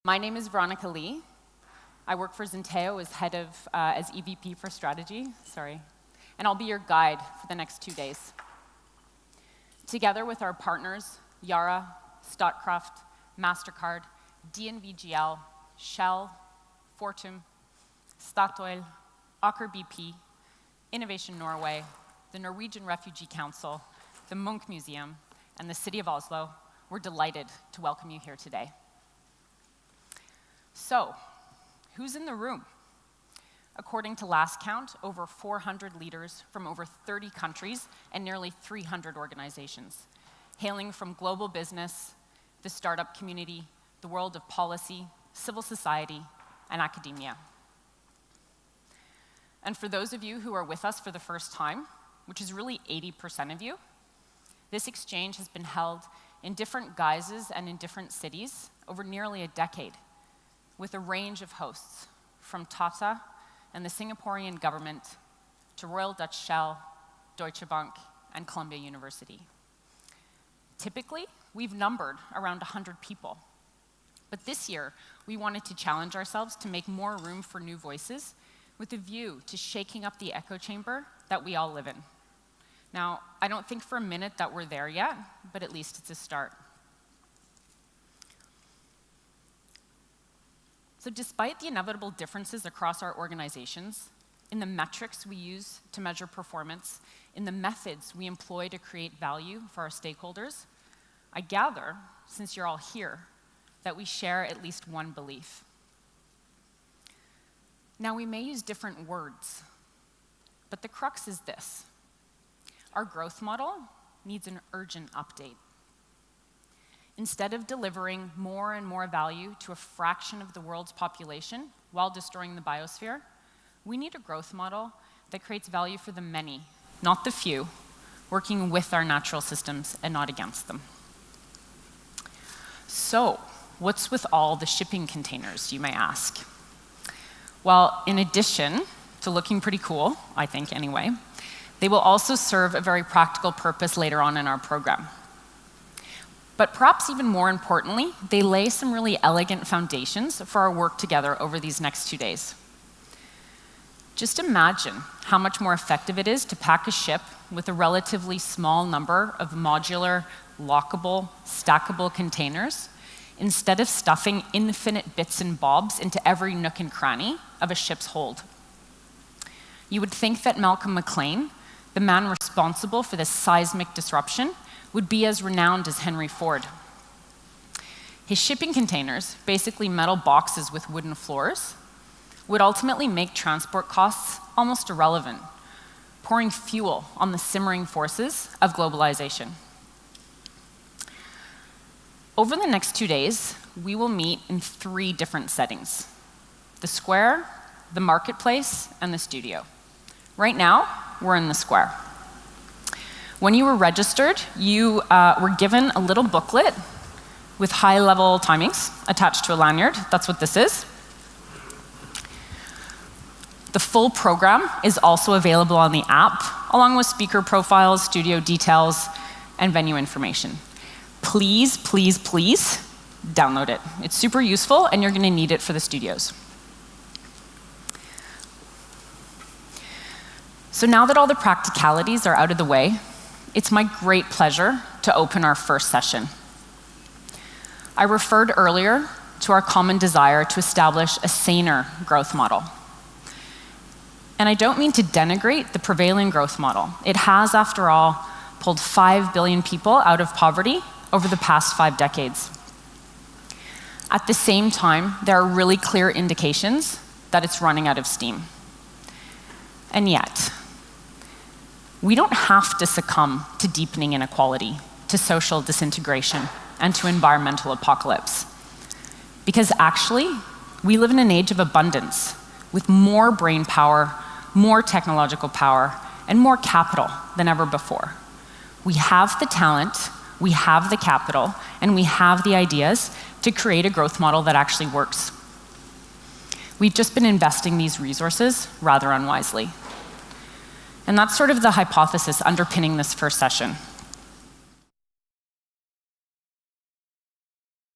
My name is Veronica Lie. I work for Xynteo as EVP for strategy, and I'll be your guide for the next 2 days. Together with our partners, Yara, Statkraft, Mastercard, DNVGL, Shell, Fortum, Statoil, Aker BP, Innovation Norway, the Norwegian Refugee Council, the Munch Museum, and the City of Oslo, we're delighted to welcome you here today. So, who's in the room? According to last count, over 400 leaders from over 30 countries and nearly 300 organizations, hailing from global business, the startup community, the world of policy, civil society, and academia. And for those of you who are with us for the first time, which is really 80% of you, this exchange has been held in different guises and in different cities over nearly a decade, with a range of hosts, from Tata and the Singaporean government to Royal Dutch Shell, Deutsche Bank, and Columbia University. Typically, we've numbered around 100 people. But this year, we wanted to challenge ourselves to make more room for new voices with a view to shaking up the echo chamber that we all live in. Now, I don't think for a minute that we're there yet, but at least it's a start. So despite the inevitable differences across our organizations, in the metrics we use to measure performance, in the methods we employ to create value for our stakeholders, I gather, since you're all here, that we share at least one belief. Now, we may use different words, but the crux is this. Our growth model needs an urgent update. Instead of delivering more and more value to a fraction of the world's population while destroying the biosphere, we need a growth model that creates value for the many, not the few, working with our natural systems and not against them. So, what's with all the shipping containers, you may ask? Well, in addition to looking pretty cool, I think anyway, they will also serve a very practical purpose later on in our program. But perhaps even more importantly, they lay some really elegant foundations for our work together over these next 2 days. Just imagine how much more effective it is to pack a ship with a relatively small number of modular, lockable, stackable containers instead of stuffing infinite bits and bobs into every nook and cranny of a ship's hold. You would think that Malcolm McLean, the man responsible for this seismic disruption, would be as renowned as Henry Ford. His shipping containers, basically metal boxes with wooden floors, would ultimately make transport costs almost irrelevant, pouring fuel on the simmering forces of globalization. Over the next 2 days, we will meet in 3 different settings: the square, the marketplace, and the studio. Right now, we're in the square. When you were registered, you were given a little booklet with high-level timings attached to a lanyard. That's what this is. The full program is also available on the app, along with speaker profiles, studio details, and venue information. Please, please, please download it. It's super useful, and you're going to need it for the studios. So now that all the practicalities are out of the way, it's my great pleasure to open our first session. I referred earlier to our common desire to establish a saner growth model. And I don't mean to denigrate the prevailing growth model. It has, after all, pulled 5 billion people out of poverty over the past 5 decades. At the same time, there are really clear indications that it's running out of steam. And yet, we don't have to succumb to deepening inequality, to social disintegration, and to environmental apocalypse. Because actually, we live in an age of abundance, with more brain power, more technological power, and more capital than ever before. We have the talent, we have the capital, and we have the ideas to create a growth model that actually works. We've just been investing these resources rather unwisely. And that's sort of the hypothesis underpinning this first session.